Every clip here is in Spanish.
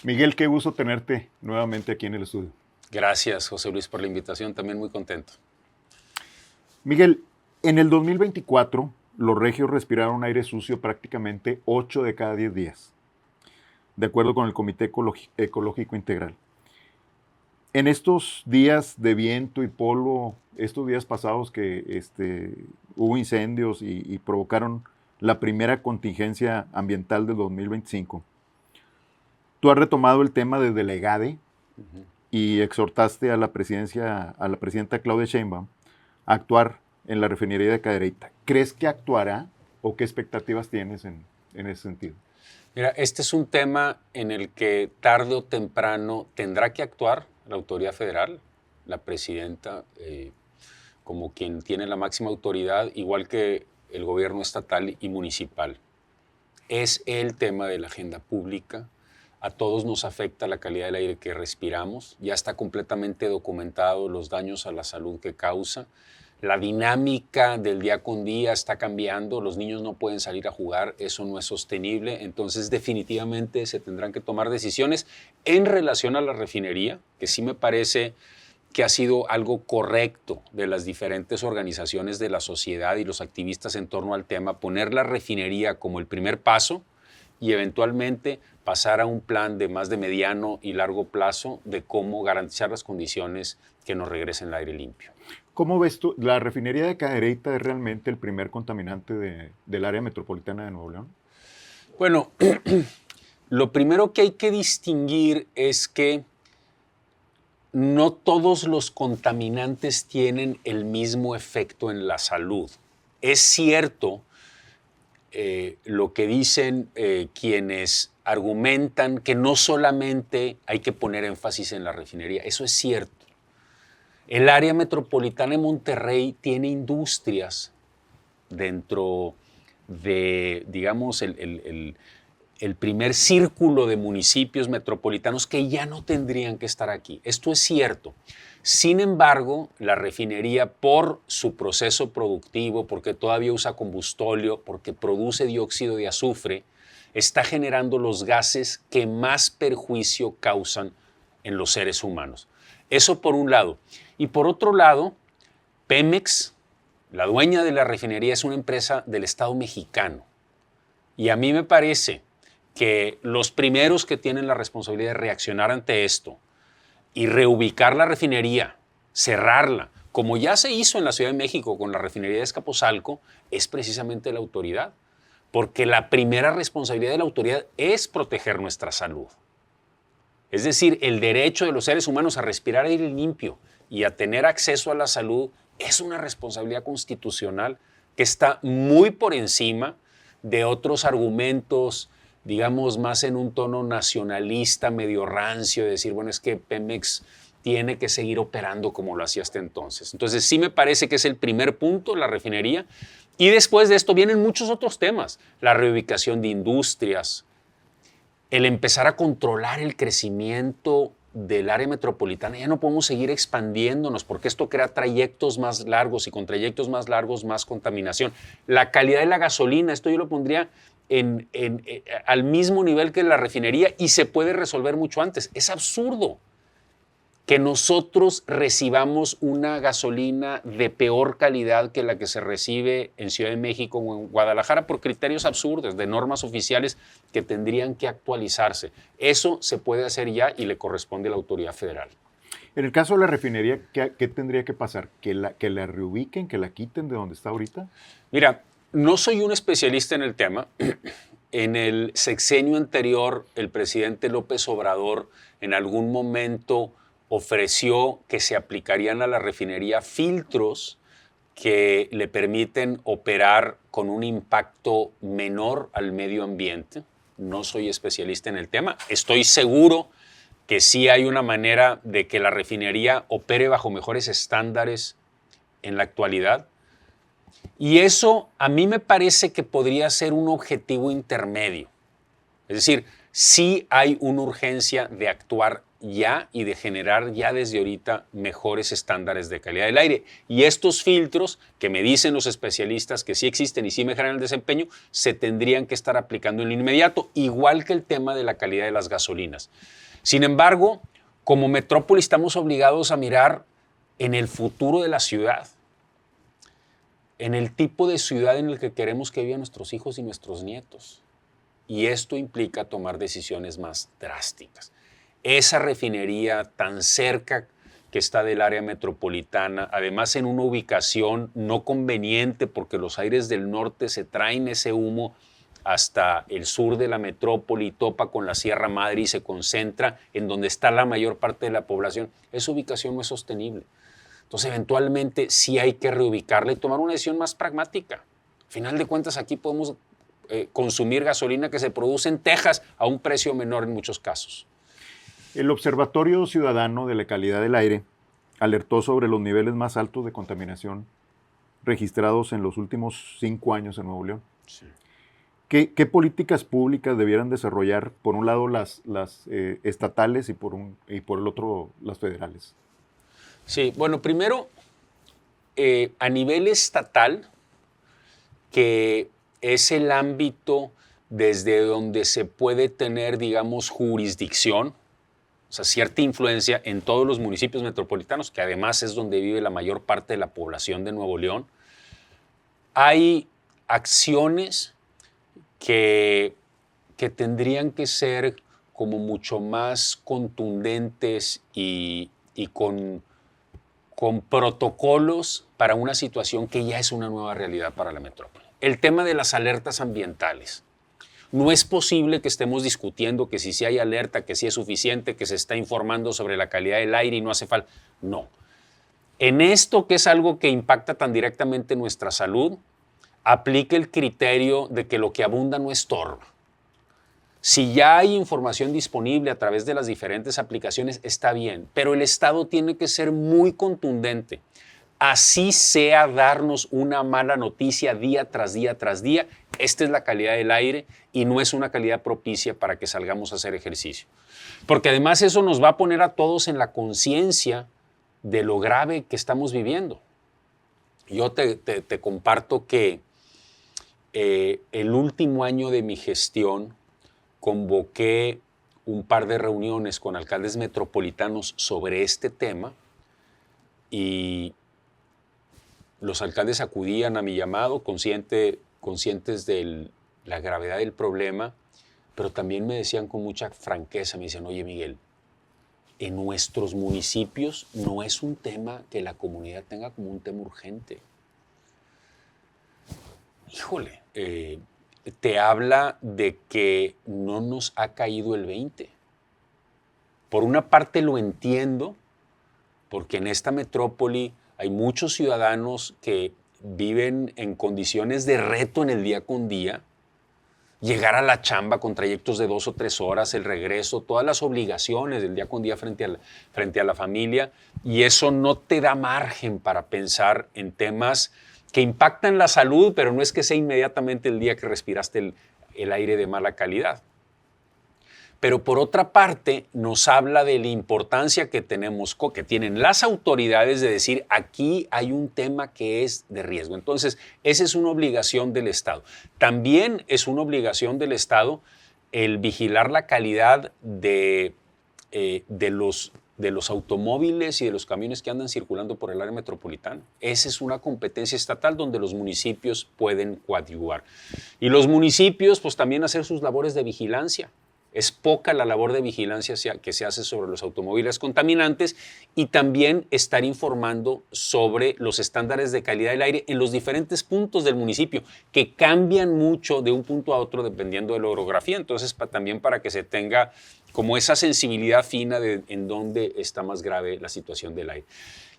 Miguel, qué gusto tenerte nuevamente aquí en el estudio. Gracias, José Luis, por la invitación. También muy contento. Miguel, en el 2024 los regios respiraron aire sucio prácticamente 8 de cada 10 días, de acuerdo con el Comité Ecológico Integral. En estos días de viento y polvo, estos días pasados que hubo incendios y provocaron la primera contingencia ambiental del 2025, tú has retomado el tema de Delegade y exhortaste a la presidenta Claudia Sheinbaum a actuar en la refinería de Cadereyta. ¿Crees que actuará o qué expectativas tienes en ese sentido? Mira, este es un tema en el que tarde o temprano tendrá que actuar la autoridad federal, la presidenta, como quien tiene la máxima autoridad, igual que el gobierno estatal y municipal. Es el tema de la agenda pública. A todos nos afecta la calidad del aire que respiramos. Ya está completamente documentado los daños a la salud que causa. La dinámica del día con día está cambiando, los niños no pueden salir a jugar, eso no es sostenible, entonces definitivamente se tendrán que tomar decisiones en relación a la refinería, que sí me parece que ha sido algo correcto de las diferentes organizaciones de la sociedad y los activistas en torno al tema, poner la refinería como el primer paso y eventualmente pasar a un plan de más de mediano y largo plazo de cómo garantizar las condiciones que nos regresen el aire limpio. ¿Cómo ves tú? ¿La refinería de Cadereyta es realmente el primer contaminante del área metropolitana de Nuevo León? Bueno, lo primero que hay que distinguir es que no todos los contaminantes tienen el mismo efecto en la salud. Es cierto lo que dicen quienes argumentan que no solamente hay que poner énfasis en la refinería, eso es cierto. El área metropolitana de Monterrey tiene industrias dentro de, digamos, el primer círculo de municipios metropolitanos que ya no tendrían que estar aquí. Esto es cierto. Sin embargo, la refinería, por su proceso productivo, porque todavía usa combustóleo, porque produce dióxido de azufre, está generando los gases que más perjuicio causan en los seres humanos. Eso por un lado. Y por otro lado, Pemex, la dueña de la refinería, es una empresa del Estado mexicano. Y a mí me parece que los primeros que tienen la responsabilidad de reaccionar ante esto y reubicar la refinería, cerrarla, como ya se hizo en la Ciudad de México con la refinería de Azcapotzalco, es precisamente la autoridad. Porque la primera responsabilidad de la autoridad es proteger nuestra salud. Es decir, el derecho de los seres humanos a respirar aire limpio y a tener acceso a la salud es una responsabilidad constitucional que está muy por encima de otros argumentos, digamos, más en un tono nacionalista, medio rancio, de decir, bueno, es que Pemex tiene que seguir operando como lo hacía hasta entonces. Entonces, sí me parece que es el primer punto, la refinería. Y después de esto vienen muchos otros temas, la reubicación de industrias, el empezar a controlar el crecimiento del área metropolitana. Ya no podemos seguir expandiéndonos porque esto crea trayectos más largos y con trayectos más largos más contaminación. La calidad de la gasolina, esto yo lo pondría al mismo nivel que la refinería y se puede resolver mucho antes. Es absurdo que nosotros recibamos una gasolina de peor calidad que la que se recibe en Ciudad de México o en Guadalajara por criterios absurdos de normas oficiales que tendrían que actualizarse. Eso se puede hacer ya y le corresponde a la autoridad federal. En el caso de la refinería, ¿qué tendría que pasar? ¿Que la reubiquen, que la quiten de donde está ahorita? Mira, no soy un especialista en el tema. En el sexenio anterior, el presidente López Obrador en algún momento ofreció que se aplicarían a la refinería filtros que le permiten operar con un impacto menor al medio ambiente. No soy especialista en el tema. Estoy seguro que sí hay una manera de que la refinería opere bajo mejores estándares en la actualidad. Y eso a mí me parece que podría ser un objetivo intermedio. Es decir, sí hay una urgencia de actuar ya y de generar ya desde ahorita mejores estándares de calidad del aire. Y estos filtros, que me dicen los especialistas que sí existen y sí mejoran el desempeño, se tendrían que estar aplicando en lo inmediato, igual que el tema de la calidad de las gasolinas. Sin embargo, como metrópoli estamos obligados a mirar en el futuro de la ciudad, en el tipo de ciudad en el que queremos que vivan nuestros hijos y nuestros nietos. Y esto implica tomar decisiones más drásticas. Esa refinería tan cerca que está del área metropolitana, además en una ubicación no conveniente porque los aires del norte se traen ese humo hasta el sur de la metrópoli, topa con la Sierra Madre y se concentra en donde está la mayor parte de la población. Esa ubicación no es sostenible. Entonces, eventualmente sí hay que reubicarla y tomar una decisión más pragmática. Al final de cuentas, aquí podemos consumir gasolina que se produce en Texas a un precio menor en muchos casos. El Observatorio Ciudadano de la Calidad del Aire alertó sobre los niveles más altos de contaminación registrados en los últimos 5 años en Nuevo León. Sí. ¿Qué políticas públicas debieran desarrollar, por un lado las estatales y por el otro las federales? Sí, bueno, primero, a nivel estatal, que es el ámbito desde donde se puede tener, digamos, jurisdicción, o sea, cierta influencia en todos los municipios metropolitanos, que además es donde vive la mayor parte de la población de Nuevo León, hay acciones que tendrían que ser como mucho más contundentes y con protocolos para una situación que ya es una nueva realidad para la metrópoli. El tema de las alertas ambientales. No es posible que estemos discutiendo que si hay alerta, que si es suficiente, que se está informando sobre la calidad del aire y no hace falta. No. En esto, que es algo que impacta tan directamente nuestra salud, aplique el criterio de que lo que abunda no estorba. Si ya hay información disponible a través de las diferentes aplicaciones, está bien, pero el Estado tiene que ser muy contundente. Así sea darnos una mala noticia día tras día tras día, esta es la calidad del aire y no es una calidad propicia para que salgamos a hacer ejercicio. Porque además eso nos va a poner a todos en la conciencia de lo grave que estamos viviendo. Yo te comparto que el último año de mi gestión convoqué un par de reuniones con alcaldes metropolitanos sobre este tema y los alcaldes acudían a mi llamado conscientes de la gravedad del problema, pero también me decían con mucha franqueza, me decían, oye Miguel, en nuestros municipios no es un tema que la comunidad tenga como un tema urgente. Híjole, te habla de que no nos ha caído el 20. Por una parte lo entiendo, porque en esta metrópoli hay muchos ciudadanos que viven en condiciones de reto en el día con día, llegar a la chamba con trayectos de 2 o 3 horas, el regreso, todas las obligaciones del día con día frente a la familia, y eso no te da margen para pensar en temas que impactan la salud, pero no es que sea inmediatamente el día que respiraste el aire de mala calidad. Pero por otra parte, nos habla de la importancia que tienen las autoridades de decir, aquí hay un tema que es de riesgo. Entonces, esa es una obligación del Estado. También es una obligación del Estado el vigilar la calidad de los automóviles y de los camiones que andan circulando por el área metropolitana. Esa es una competencia estatal donde los municipios pueden coadyuvar. Y los municipios, pues también hacer sus labores de vigilancia. Es poca la labor de vigilancia que se hace sobre los automóviles contaminantes y también estar informando sobre los estándares de calidad del aire en los diferentes puntos del municipio, que cambian mucho de un punto a otro dependiendo de la orografía. Entonces, también para que se tenga como esa sensibilidad fina de en dónde está más grave la situación del aire.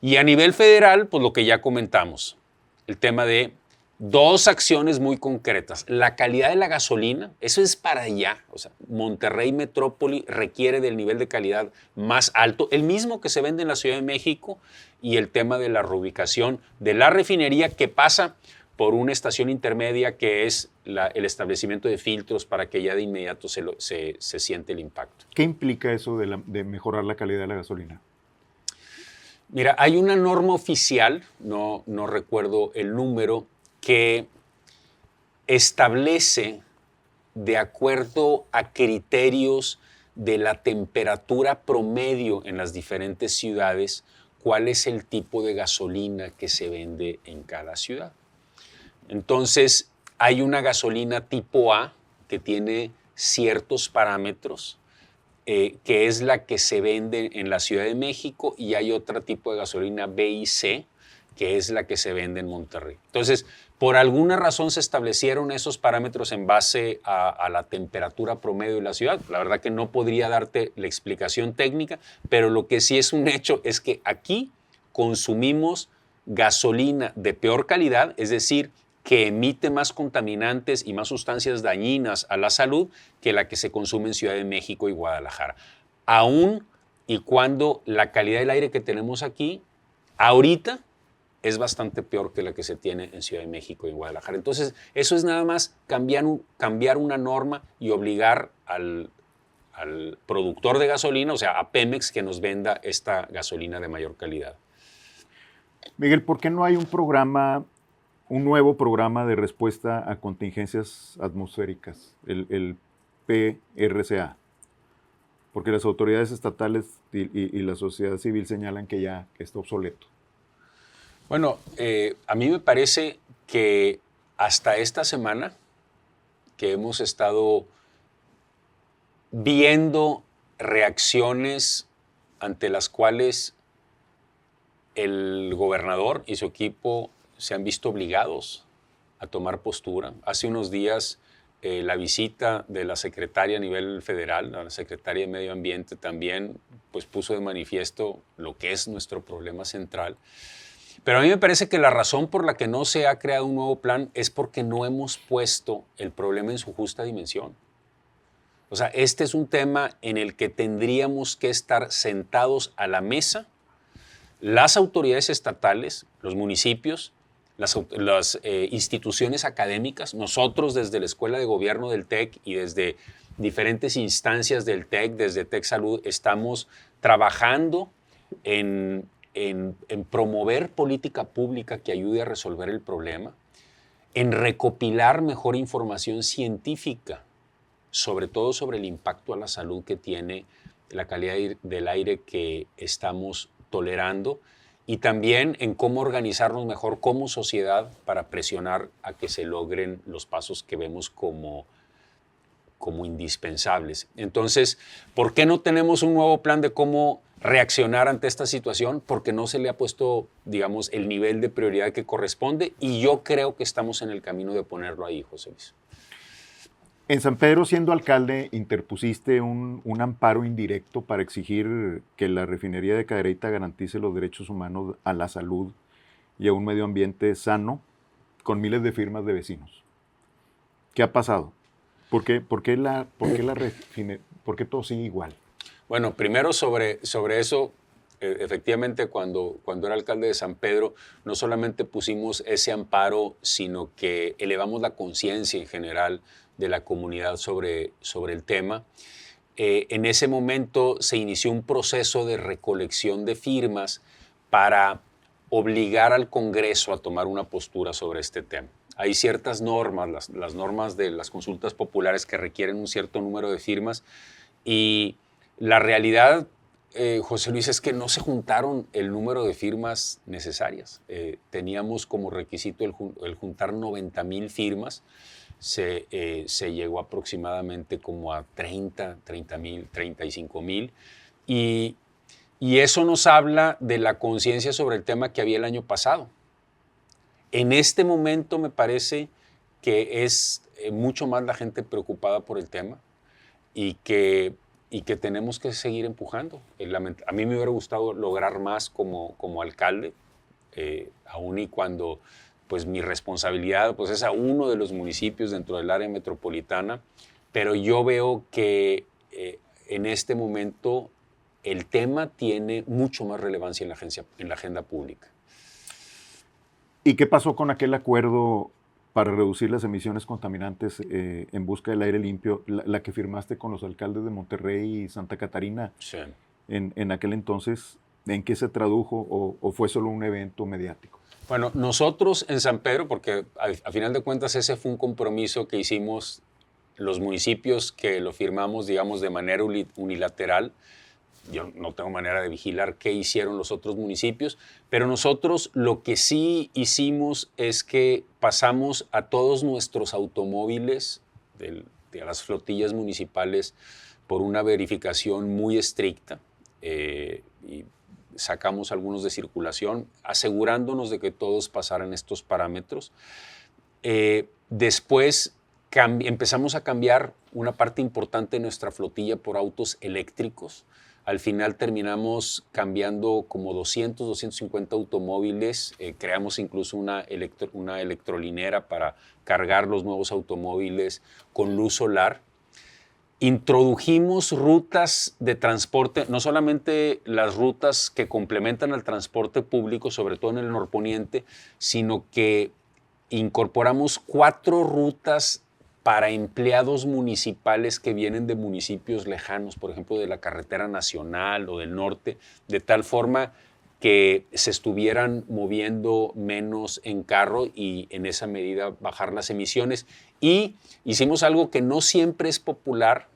Y a nivel federal, pues lo que ya comentamos, el tema de 2 acciones muy concretas. La calidad de la gasolina, eso es para allá. O sea, Monterrey Metrópoli requiere del nivel de calidad más alto, el mismo que se vende en la Ciudad de México, y el tema de la reubicación de la refinería que pasa por una estación intermedia que es el establecimiento de filtros para que ya de inmediato se siente el impacto. ¿Qué implica eso de mejorar la calidad de la gasolina? Mira, hay una norma oficial, no recuerdo el número, que establece, de acuerdo a criterios de la temperatura promedio en las diferentes ciudades, cuál es el tipo de gasolina que se vende en cada ciudad. Entonces, hay una gasolina tipo A que tiene ciertos parámetros, que es la que se vende en la Ciudad de México, y hay otro tipo de gasolina B y C, que es la que se vende en Monterrey. Entonces, por alguna razón se establecieron esos parámetros en base a la temperatura promedio de la ciudad. La verdad que no podría darte la explicación técnica, pero lo que sí es un hecho es que aquí consumimos gasolina de peor calidad, es decir, que emite más contaminantes y más sustancias dañinas a la salud que la que se consume en Ciudad de México y Guadalajara. Aún y cuando la calidad del aire que tenemos aquí, ahorita, es bastante peor que la que se tiene en Ciudad de México y Guadalajara. Entonces, eso es nada más cambiar una norma y obligar al productor de gasolina, o sea, a Pemex, que nos venda esta gasolina de mayor calidad. Miguel, ¿por qué no hay un nuevo programa de respuesta a contingencias atmosféricas, el PRCA? Porque las autoridades estatales y la sociedad civil señalan que ya está obsoleto. Bueno, a mí me parece que hasta esta semana que hemos estado viendo reacciones ante las cuales el gobernador y su equipo se han visto obligados a tomar postura. Hace unos días la visita de la secretaria a nivel federal, la secretaria de Medio Ambiente, también pues, puso de manifiesto lo que es nuestro problema central. Pero a mí me parece que la razón por la que no se ha creado un nuevo plan es porque no hemos puesto el problema en su justa dimensión. O sea, este es un tema en el que tendríamos que estar sentados a la mesa, las autoridades estatales, los municipios, las instituciones académicas, nosotros desde la Escuela de Gobierno del TEC y desde diferentes instancias del TEC, desde TEC Salud, estamos trabajando en promover política pública que ayude a resolver el problema, en recopilar mejor información científica, sobre todo sobre el impacto a la salud que tiene la calidad del aire que estamos tolerando, y también en cómo organizarnos mejor como sociedad para presionar a que se logren los pasos que vemos como indispensables. Entonces, ¿por qué no tenemos un nuevo plan de cómo reaccionar ante esta situación? Porque no se le ha puesto, digamos, el nivel de prioridad que corresponde, y yo creo que estamos en el camino de ponerlo ahí, José Luis. En San Pedro, siendo alcalde, interpusiste un amparo indirecto para exigir que la refinería de Cadereyta garantice los derechos humanos a la salud y a un medio ambiente sano, con miles de firmas de vecinos. ¿Qué ha pasado? ¿Por qué todo sigue igual? Bueno, primero sobre eso, efectivamente cuando era alcalde de San Pedro, no solamente pusimos ese amparo, sino que elevamos la conciencia en general de la comunidad sobre el tema. En ese momento se inició un proceso de recolección de firmas para obligar al Congreso a tomar una postura sobre este tema. Hay ciertas normas, las normas de las consultas populares, que requieren un cierto número de firmas, y la realidad, José Luis, es que no se juntaron el número de firmas necesarias. Teníamos como requisito el juntar 90,000 firmas. Se llegó aproximadamente como a 30,000, 35,000. Y eso nos habla de la conciencia sobre el tema que había el año pasado. En este momento me parece que es mucho más la gente preocupada por el tema, y que tenemos que seguir empujando. A mí me hubiera gustado lograr más como alcalde, aún y cuando pues, mi responsabilidad pues, es a uno de los municipios dentro del área metropolitana, pero yo veo que en este momento el tema tiene mucho más relevancia en la agenda pública. ¿Y qué pasó con aquel acuerdo para reducir las emisiones contaminantes en busca del aire limpio, la que firmaste con los alcaldes de Monterrey y Santa Catarina Sí. en aquel entonces? ¿En qué se tradujo o fue solo un evento mediático? Bueno, nosotros en San Pedro, porque a final de cuentas ese fue un compromiso que hicimos los municipios que lo firmamos, digamos, de manera unilateral. Yo no tengo manera de vigilar qué hicieron los otros municipios, pero nosotros lo que sí hicimos es que pasamos a todos nuestros automóviles de las flotillas municipales por una verificación muy estricta y sacamos algunos de circulación, asegurándonos de que todos pasaran estos parámetros. Después empezamos a cambiar una parte importante de nuestra flotilla por autos eléctricos. Al final terminamos cambiando como 200, 250 automóviles. Creamos incluso una electrolinera para cargar los nuevos automóviles con luz solar. Introdujimos rutas de transporte, no solamente las rutas que complementan al transporte público, sobre todo en el norponiente, sino que incorporamos 4 rutas para empleados municipales que vienen de municipios lejanos, por ejemplo, de la carretera nacional o del norte, de tal forma que se estuvieran moviendo menos en carro y en esa medida bajar las emisiones. Y hicimos algo que no siempre es popular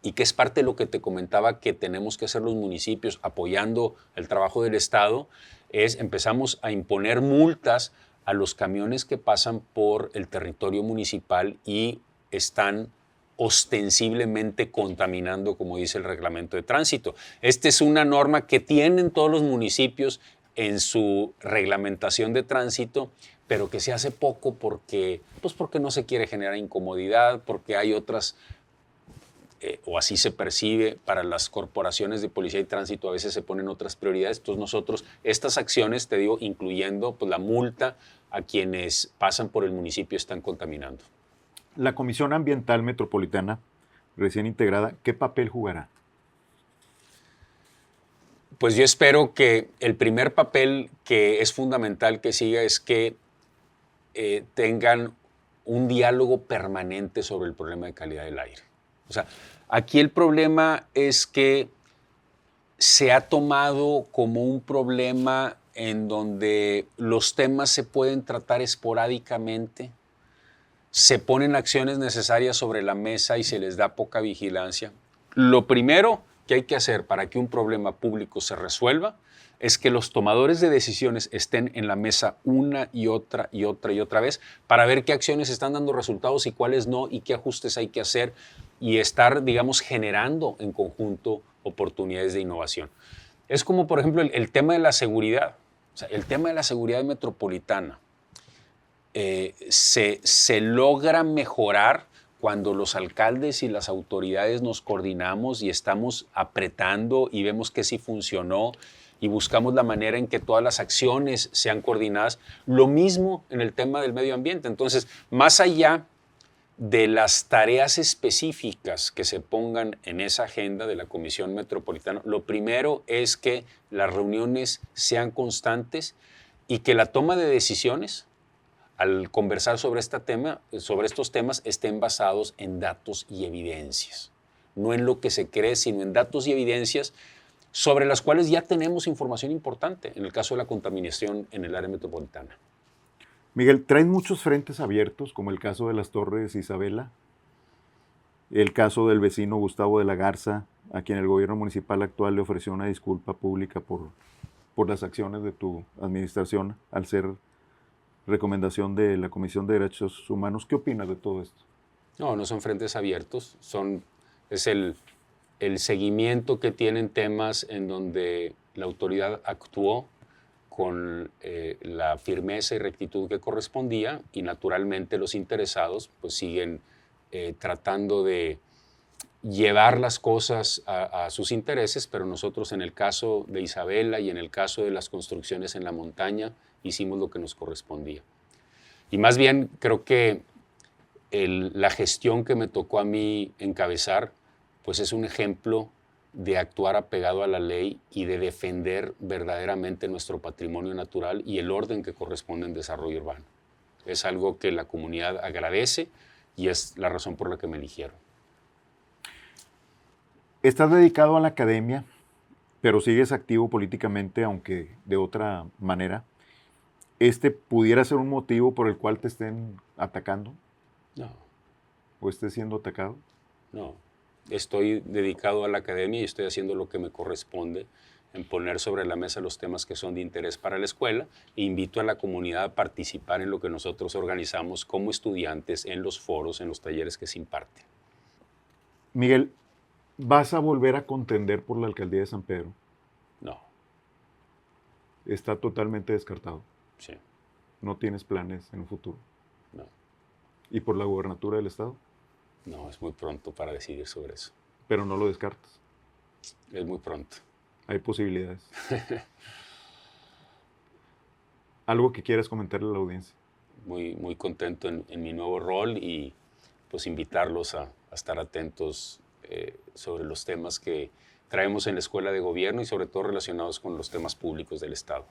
y que es parte de lo que te comentaba que tenemos que hacer los municipios apoyando el trabajo del Estado, empezamos a imponer multas a los camiones que pasan por el territorio municipal y están ostensiblemente contaminando, como dice el reglamento de tránsito. Esta es una norma que tienen todos los municipios en su reglamentación de tránsito, pero que se hace poco porque no se quiere generar incomodidad, porque hay otras, o así se percibe, para las corporaciones de policía y tránsito a veces se ponen otras prioridades. Entonces nosotros, estas acciones, te digo, incluyendo la multa a quienes pasan por el municipio están contaminando. La Comisión Ambiental Metropolitana, recién integrada, ¿qué papel jugará? Pues yo espero que el primer papel que es fundamental que siga es que tengan un diálogo permanente sobre el problema de calidad del aire. O sea, aquí el problema es que se ha tomado como un problema en donde los temas se pueden tratar esporádicamente, se ponen acciones necesarias sobre la mesa y se les da poca vigilancia. Lo primero que hay que hacer para que un problema público se resuelva es que los tomadores de decisiones estén en la mesa una y otra y otra y otra vez para ver qué acciones están dando resultados y cuáles no y qué ajustes hay que hacer y estar, digamos, generando en conjunto oportunidades de innovación. Es como, por ejemplo, el tema de la seguridad. O sea, el tema de la seguridad metropolitana se logra mejorar cuando los alcaldes y las autoridades nos coordinamos y estamos apretando y vemos que sí funcionó y buscamos la manera en que todas las acciones sean coordinadas. Lo mismo en el tema del medio ambiente. Entonces, más allá de las tareas específicas que se pongan en esa agenda de la Comisión Metropolitana, lo primero es que las reuniones sean constantes y que la toma de decisiones al conversar sobre estos temas estén basados en datos y evidencias. No en lo que se cree, sino en datos y evidencias sobre las cuales ya tenemos información importante en el caso de la contaminación en el área metropolitana. Miguel, traen muchos frentes abiertos, como el caso de las Torres Isabela, el caso del vecino Gustavo de la Garza, a quien el gobierno municipal actual le ofreció una disculpa pública por las acciones de tu administración al ser recomendación de la Comisión de Derechos Humanos. ¿Qué opinas de todo esto? No son frentes abiertos, es el seguimiento que tienen temas en donde la autoridad actuó con la firmeza y rectitud que correspondía y naturalmente los interesados pues siguen tratando de llevar las cosas a sus intereses, pero nosotros en el caso de Isabela y en el caso de las construcciones en la montaña hicimos lo que nos correspondía. Y más bien creo que la gestión que me tocó a mí encabezar pues es un ejemplo de actuar apegado a la ley y de defender verdaderamente nuestro patrimonio natural y el orden que corresponde en desarrollo urbano. Es algo que la comunidad agradece y es la razón por la que me eligieron. Estás dedicado a la academia, pero sigues activo políticamente, aunque de otra manera. ¿Este pudiera ser un motivo por el cual te estén atacando No, o estés siendo atacado? no. Estoy dedicado a la academia y estoy haciendo lo que me corresponde en poner sobre la mesa los temas que son de interés para la escuela e invito a la comunidad a participar en lo que nosotros organizamos como estudiantes en los foros, en los talleres que se imparten. Miguel, ¿vas a volver a contender por la alcaldía de San Pedro? No, Está totalmente descartado. sí, No tienes planes en un futuro. no, ¿Y por la gobernatura del estado? no, es muy pronto para decidir sobre eso. Pero no lo descartas. Es muy pronto. Hay posibilidades. ¿Algo que quieras comentarle a la audiencia? Muy, muy contento en mi nuevo rol y pues invitarlos a estar atentos sobre los temas que traemos en la Escuela de Gobierno y sobre todo relacionados con los temas públicos del Estado.